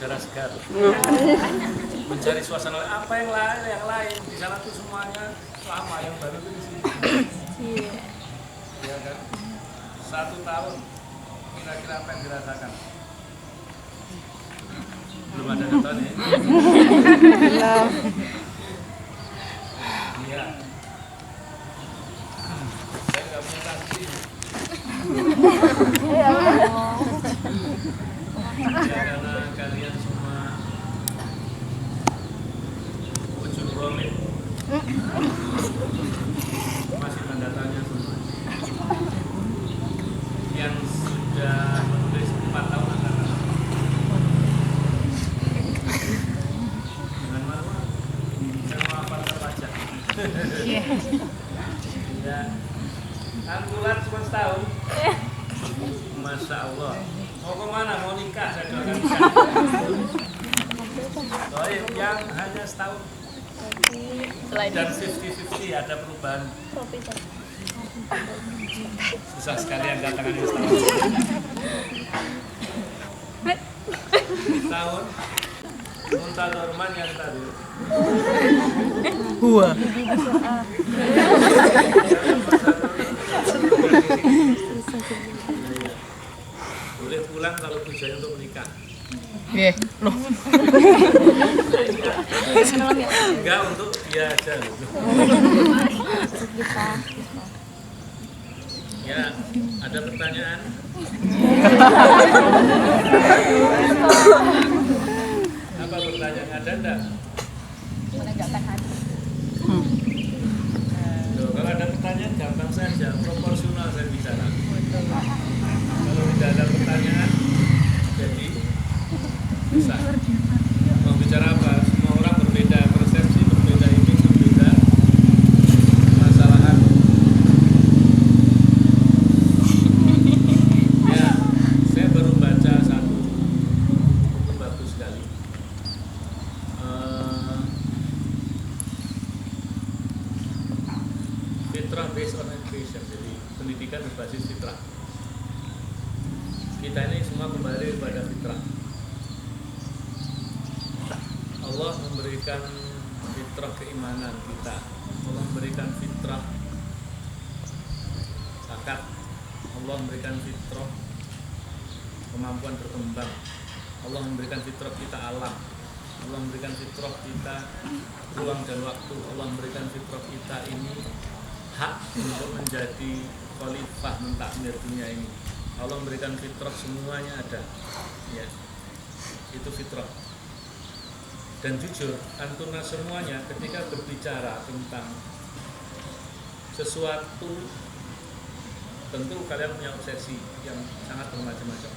udara segar, mencari suasana apa yang lain di sana tuh semuanya lama, yang baru itu di sini. Iya kan? 1 tahun kira-kira apa yang dirasakan? Belum ada datanya. Iya. Saya nggak punya taksi. Ya, karena kalian semua ujung romit masih tanda tanya semua. Yang sudah menulis 4 tahun akan dengan malu saya mau apa terpajak. Ya, anggulan cuma setahun. Masya Allah. Mau kemana? Mau nikah? Saya doakan nikah. Baik, yang hanya setahun. Dan 50-50 ada perubahan. Susah sekali angkat tangannya setahun. Setahun. Muntadorman yang tadi. Wah. Boleh pulang kalau tujuannya untuk menikah. Iya, loh. Enggak, untuk dia aja. Ya, ada pertanyaan? Apa pertanyaan? Ada enggak? Loh, kalau ada pertanyaan gampang saja, proporsional saya bicara. Kalau tidak ada pertanyaan, jadi bisa. Mau bicara apa? Semua orang berbeda, persepsi berbeda, ini berbeda, masalahan. Ya, saya baru baca satu buku bagus sekali. Fitrah based on education, jadi pendidikan berbasis fitrah. Kita ini semua kembali kepada fitrah. Allah memberikan fitrah keimanan kita. Allah memberikan fitrah zakat. Allah memberikan fitrah kemampuan berkembang. Allah memberikan fitrah kita alam. Allah memberikan fitrah kita ruang dan waktu. Allah memberikan fitrah kita ini hak untuk menjadi khalifah mentakmir dunia ini. Allah memberikan fitrah, semuanya ada. Ya. Itu fitrah. Dan jujur, antuna semuanya ketika berbicara tentang sesuatu, tentu kalian punya obsesi yang sangat bermacam-macam.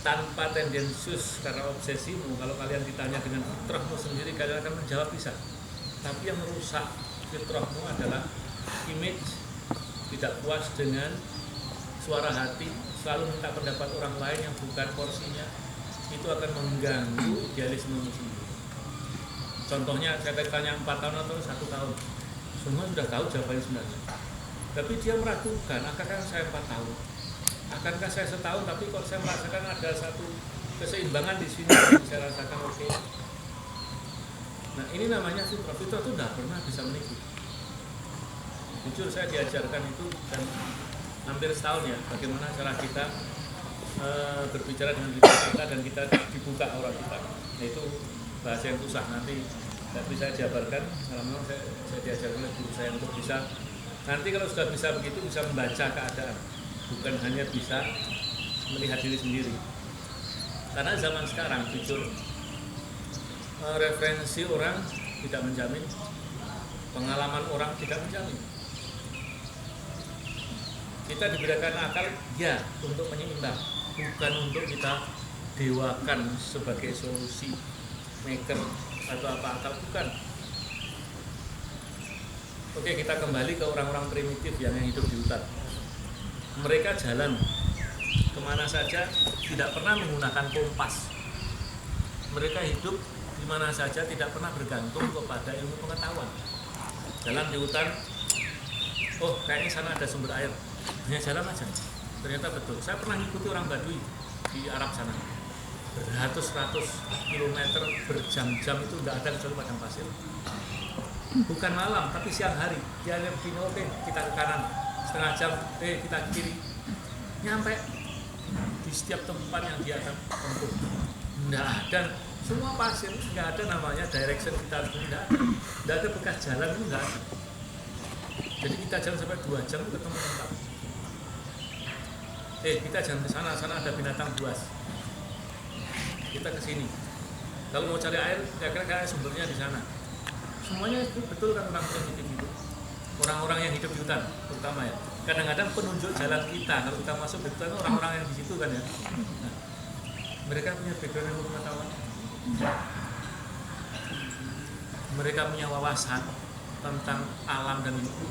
Tanpa tendensius karena obsesimu, kalau kalian ditanya dengan fitrahmu sendiri, kalian akan menjawab bisa. Tapi yang merusak fitrahmu adalah image, tidak puas dengan suara hati, selalu minta pendapat orang lain yang bukan porsinya. Itu akan mengganggu idealisme sendiri. Contohnya, saya tanya 4 tahun atau 1 tahun, semua sudah tahu jawabannya sebenarnya, tapi dia meragukan, akankah saya 4 tahun, akankah saya setahun, tapi kok saya merasakan ada satu keseimbangan di sini, saya rasakan oke. Nah, ini namanya fitrah. Fitrah itu tidak pernah bisa menipu. Jujur, saya diajarkan itu dan hampir setahun ya, bagaimana cara kita berbicara dengan diri kita dan kita dibuka aura kita. Itu bahasa yang susah, nanti tidak bisa jabarkan. Selama saya diajarkan oleh guru saya untuk bisa, nanti kalau sudah bisa begitu, bisa membaca keadaan, bukan hanya bisa melihat diri sendiri. Karena zaman sekarang, jujur, referensi orang tidak menjamin, pengalaman orang tidak menjamin. Kita diberikan akal ya untuk menyeimbang, bukan untuk kita dewakan sebagai solusi maker atau apa akal, bukan. Oke, kita kembali ke orang-orang primitif yang hidup di hutan. Mereka jalan kemana saja, tidak pernah menggunakan kompas. Mereka hidup di mana saja, tidak pernah bergantung kepada ilmu pengetahuan. Jalan di hutan, oh kayaknya sana ada sumber air, hanya jalan aja. Ternyata betul. Saya pernah ngikuti orang Badui di Arab sana. beratus-ratus kilometer berjam-jam itu nggak ada kecuali padang pasir. Bukan malam, tapi siang hari. Dia lihat begini, oke, kita ke kanan, setengah jam, kita ke kiri. Nyampe di setiap tempat yang dia akan tempuh. Nggak ada, semua pasir, nggak ada namanya direction kita harus nggak ada bekas jalan itu nggak ada. Jadi kita jalan sampai 2 jam itu ketemu tempat. Kita jangan ke sana ada binatang buas. Kita ke sini. Kalau mau cari air, kira-kira sumbernya di sana. Semuanya itu betul kan orang yang hidup itu. Orang-orang yang hidup di hutan, terutama ya. Kadang-kadang penunjuk jalan kita kalau kita masuk ke hutan orang-orang yang di situ kan ya. Nah, mereka punya background yang pengetahuan. Mereka punya wawasan tentang alam dan hidup.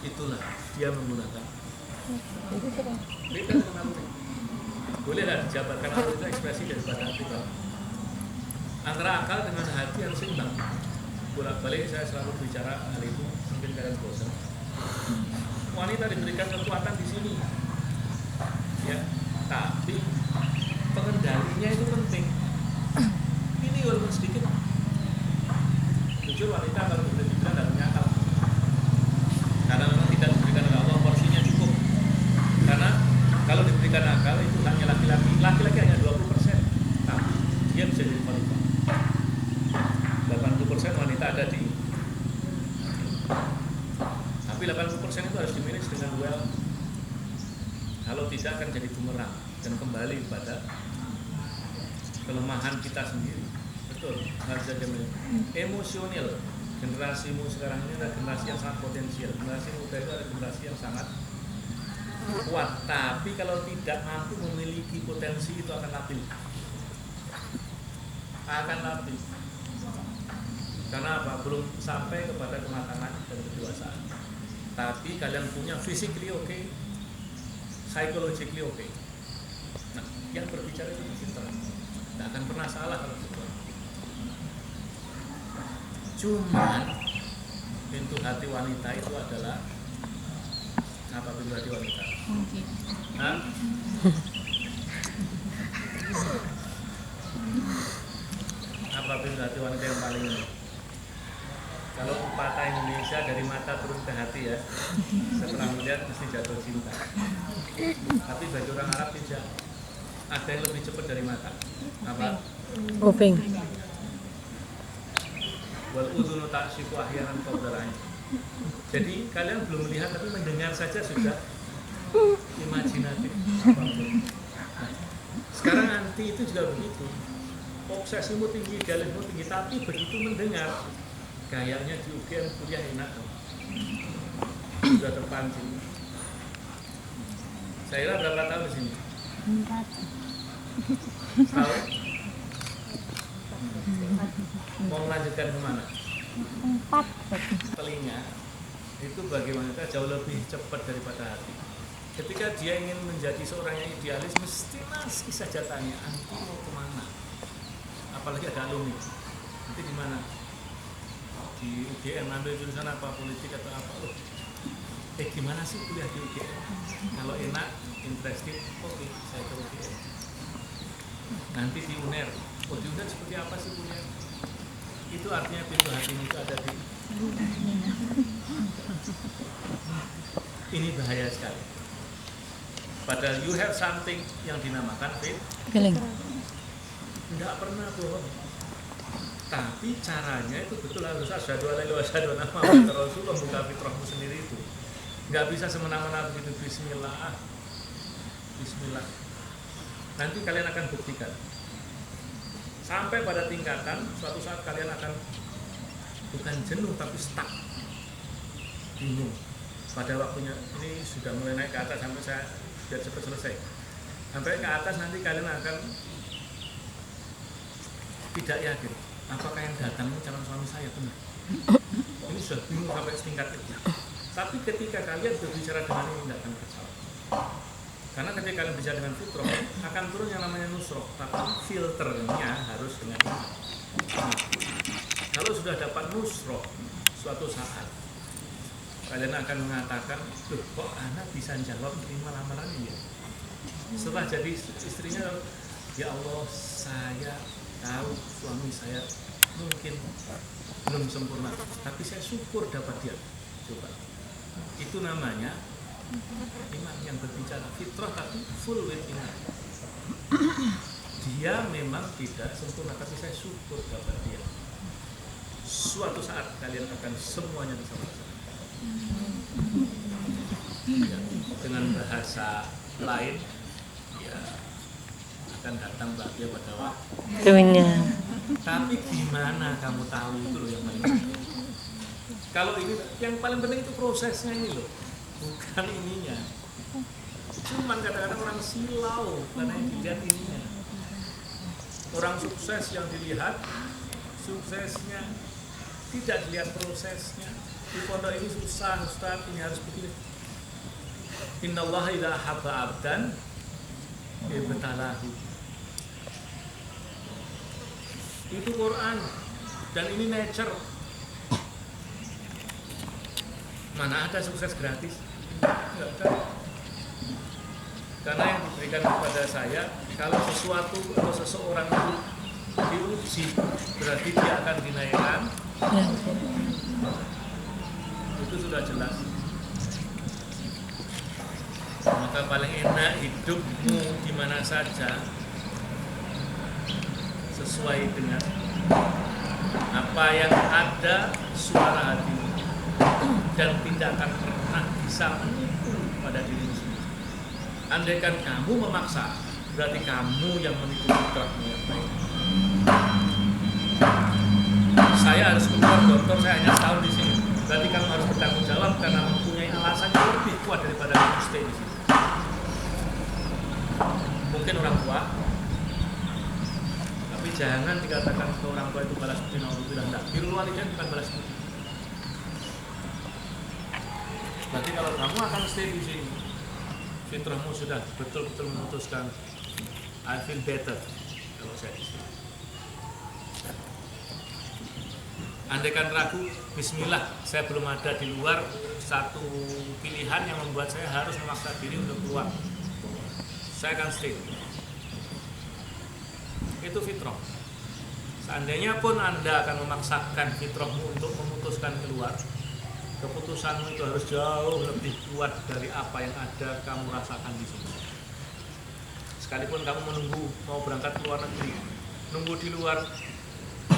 Itulah dia menggunakan. Beda dengan naluri. Bolehlah dijabarkan naluri itu ekspresi daripada hati kalau antara akal dengan hati yang seimbang. Bolak-balik saya selalu bicara hal itu, mungkin kalian bosan. Wanita diberikan kekuatan di sini, ya, tapi pengendalinya itu penting. Ini walaupun sedikit. Jujur wanita kalau sudah dibilang tidak punya akal, karena memang tidak diberikan oleh Allah porsinya cukup. Karena kalau diberikan akal itu hanya laki-laki hanya 20%, tapi dia bisa jadi khalifah. 80% wanita ada di, tapi 80% itu harus dimanage dengan well. Kalau tidak akan jadi bumerang dan kembali pada kelemahan kita sendiri. Betul, harus ada emosional. Generasimu sekarang ini adalah generasi yang sangat potensial. Generasi muda itu adalah generasi yang sangat kuat, tapi kalau tidak mampu memiliki potensi itu akan labil. Karena apa? Belum sampai kepada kematangan dan kedewasaan. Tapi kalian punya physically okay, psychologically okay. Nah, yang berbicara itu pintar. Tidak akan pernah salah kalau itu. Cuman pintu hati wanita itu adalah apa pintu hati wanita? Hah? Apa pintu hati wanita yang paling ini? Kalau pepatah Indonesia dari mata turun ke hati ya, setelah melihat mesti jatuh cinta. Tapi bagi orang Arab tidak. Ada yang lebih cepat dari mata. Apa? Kuping. Wal udhunu ta'syifu ahyanan qabla al-'ain. Jadi kalian belum melihat tapi mendengar saja sudah imajinatif. Nah, sekarang anti itu juga begitu. Obsesimu tinggi, idealismu tinggi, tapi begitu mendengar kayaknya di UGM kuliah enak dong. Sudah terpancing. Saya kira berapa tahun di sini? 4 tahun. Mau melanjutkan kemana? 4. Telinga itu bagi wanita jauh lebih cepat daripada hati. Ketika dia ingin menjadi seorang yang idealis, mesti masih saja tanya, anti mau kemana? Apalagi ada alumni, nanti di mana? Di UGM ambil jurusan apa, politik atau apa? Gimana sih kuliah di UGM? Kalau enak, interested, oke, saya ke UGM. Nanti di UNER, di UNER seperti apa sih kuliah? Itu artinya pintu hati itu ada di. Ini bahaya sekali. Padahal you have something yang dinamakan Feeling. Tidak pernah bohong. Tapi caranya itu betul harus asyhadu alla ilaha illallah wa Muhammadar Rasulullah, buka fitrahmu sendiri itu. Nggak bisa semena-mena begitu bismillah. Bismillah. Nanti kalian akan buktikan. Sampai pada tingkatan suatu saat kalian akan bukan jenuh tapi stuck. Bingung. Pada waktunya ini sudah mulai naik ke atas sampai saya biar cepat selesai. Sampai ke atas nanti kalian akan tidak yakin apakah yang datang ini calon suami saya benar. Ini sudah bingung sampai setingkat itu. Tapi ketika kalian berbicara dengan ini tidak akan kecewa. Karena ketika kalian bicara dengan fitrah akan turun yang namanya nusroh, tapi filternya harus dengan iman. Kalau sudah dapat nusroh suatu saat kalian akan mengatakan, loh kok anak bisa jawab terima lamaran ini ya? Setelah jadi istrinya ya Allah, saya tahu suami saya mungkin belum sempurna, tapi saya syukur dapat dia. Coba, itu namanya iman yang berbicara, fitrah tapi full with iman. Dia memang tidak sempurna, tapi saya syukur dapat dia. Suatu saat kalian akan semuanya bisa merasakan. Ya, dengan bahasa lain, ya akan datang bahagia pada waktunya. Tapi gimana kamu tahu, itu loh yang paling penting. Kalau ini yang paling penting itu prosesnya ini loh, bukan ininya. Cuman kadang-kadang orang silau karena yang dilihat ininya. Orang sukses yang dilihat suksesnya, tidak dilihat prosesnya. Di pondok ini susah, Ustaz, ini harus begini. Innallaha idza habba 'abdan ibtalahu. Itu Quran dan ini nature. Mana ada sukses gratis? Enggak ada. Karena yang diberikan kepada saya, kalau sesuatu atau seseorang itu diuji, berarti dia akan dinaikkan. Itu sudah jelas. Maka paling enak hidupmu di mana saja sesuai dengan apa yang ada suara hatimu, dan tidak akan pernah bisa menipu pada dirimu sendiri. Andaikan kamu memaksa, berarti kamu yang menipu fitrahmu yang baik. Saya harus keluar dokter, saya hanya setahun di sini. Berarti kamu harus bertanggung jawab karena mempunyai alasan yang lebih kuat daripada kamu stay di sini. Mungkin orang tua, tapi jangan dikatakan ke orang tua itu balas budi, naudzubillah. Enggak, birrul walidain bukan balas budi. Berarti kalau kamu akan stay di sini, fitrahmu sudah betul-betul memutuskan, I feel better kalau saya di sini. Andaikan ragu, bismillah, saya belum ada di luar satu pilihan yang membuat saya harus memaksa diri untuk keluar. Saya akan stay. Itu fitrah. Seandainya pun Anda akan memaksakan fitrahmu untuk memutuskan keluar, keputusanmu itu harus jauh lebih kuat dari apa yang ada kamu rasakan di sini. Sekalipun kamu menunggu mau berangkat ke luar negeri, nunggu di luar,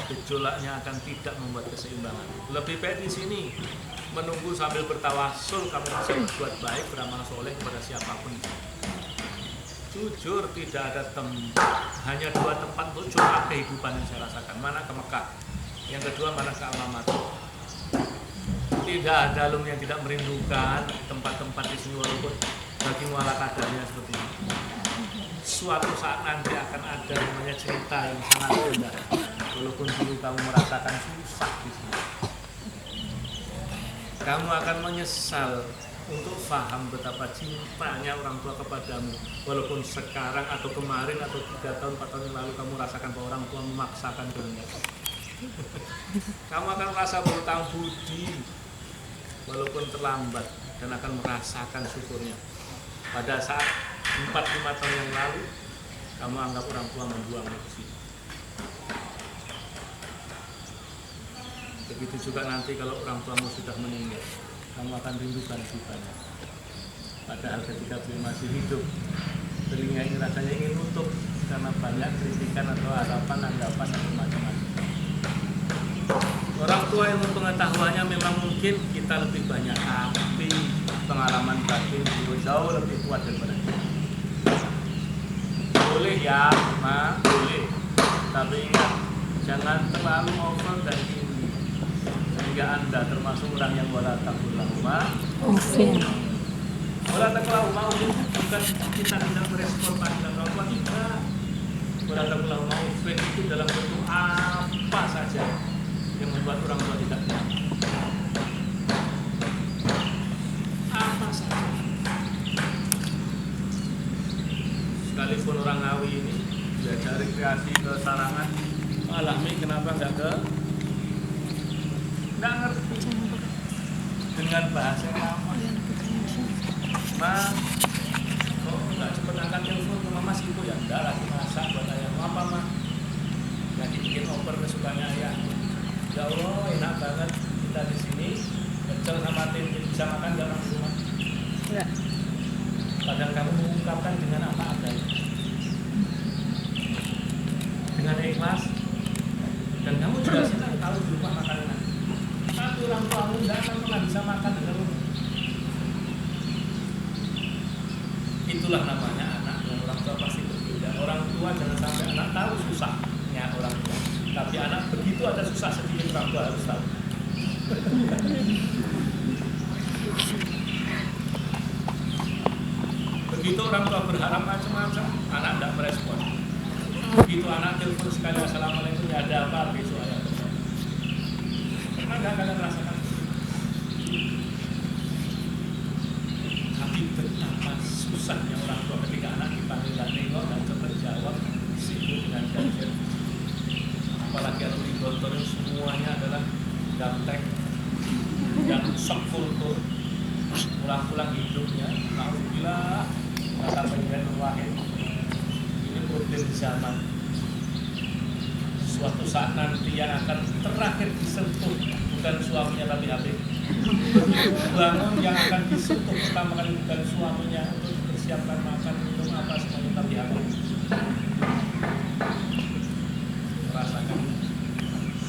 gejolaknya akan tidak membuat keseimbangan. Lebih baik di sini menunggu sambil bertawasul, kamu bisa berbuat baik, beramal soleh kepada siapapun. Jujur, tidak ada hanya dua tempat untuk curhat kehidupan yang saya rasakan. Mana ke Mekah, yang kedua mana ke Alamat. Tidak ada alumni yang tidak merindukan tempat-tempat di sini, walaupun bagi muala kadarnya seperti ini. Suatu saat nanti akan ada namanya cerita yang sangat indah, walaupun dulu kamu merasakan susah di sini. Kamu akan menyesal untuk paham betapa cintanya orang tua kepadamu, walaupun sekarang atau kemarin atau 3 tahun 4 tahun yang lalu kamu rasakan bahwa orang tua memaksakan kehendak. Kamu akan merasa berhutang budi walaupun terlambat, dan akan merasakan syukurnya. Pada saat 4-5 tahun yang lalu kamu anggap orang tua membuangmu ke sini. Begitu juga nanti kalau orang tuamu sudah meninggal, kamu akan rindukan dukanya. Padahal ketika beliau masih hidup, telinga ini rasanya ingin nutup karena banyak kritikan atau harapan, anggapan dan macam-macam. Orang tua yang pengetahuannya memang mungkin kita lebih banyak, tapi pengalaman batin beliau jauh lebih kuat daripada kita. Boleh ya, Ma, boleh. Tapi ingat, jangan terlalu over dan tinggi, sehingga Anda termasuk orang yang wala taqulahuma uffin. Wala taqulahuma uffin bukan kita tidak merespon panggilan orang tua kita. Wala taqulahuma uffin itu dalam bentuk apa saja yang membuat orang tua tidak nyaman. Apa saja. Sekalipun orang Ngawi ini diajak rekreasi ke Sarangan, malah kenapa nggak ngerti dengan bahasa lama. Ma, kok nggak cepet angkat telepon ke Mama sih itu ya? Enggak lah, Mas. masak buat ayahmu apa mah? Lagi bikin opor kesukaannya ayah. Ya Allah, enak banget kita di sini. Kecil sama tim bisa makan gak orang di rumah? Enggak. Padahal kamu mengungkapkan dengan apa adanya, dengan ikhlas, dan kamu juga senang kalau di rumah makan enak. Tapi orang tuamu tidak akan pernah bisa makan dengan rumah. Itulah namanya anak dan orang tua pasti berbeda. Orang tua jangan sampai anak tahu susahnya orang tua. Tapi anak begitu ada susah sedikit orang tua harus tahu. Begitu orang tua berharap macam-macam, anak tidak merespon. Begitu anak telepon sekali assalamualaikum, ya ada apa besok ayah. Pernah nggak kalian merasakan? Tapi betapa susahnya orang tua ketika anak dipanggil dan nengok dan cepat jawab, sibuk dengan gadget. Apalagi kalau di kantor semuanya adalah gaptek yang sok kultur, pulang-pulang hidupnya. Alhamdulillah, kata Pengen Wahid, ini problem zaman. Suatu saat nanti yang akan terakhir disentuh bukan suaminya tapi HP. Bangun yang akan disentuh pertama kali bukan suaminya untuk mempersiapkan makan, minum apa semuanya tapi HP. Merasakan.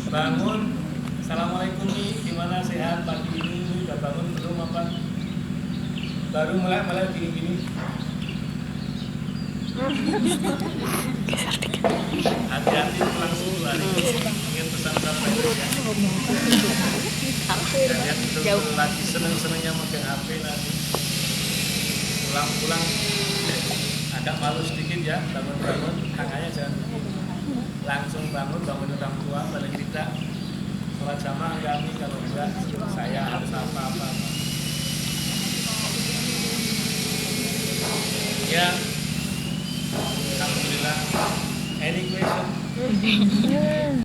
Bangun, assalamualaikum nih, gimana sehat pagi ini? Udah bangun belum apa? Baru mulai gini-gini. Hati-hati pulang dulu hari ini. Ingin pesan sampai ya. Kalian itu lagi seneng-senengnya megang HP nanti. Pulang-pulang agak malu sedikit ya, bangun-bangun tangannya jangan begini. Langsung bangun orang tua, balik kita sholat jamaah kami, kalau enggak saya harus apa-apa. Ya, alhamdulillah. Any question?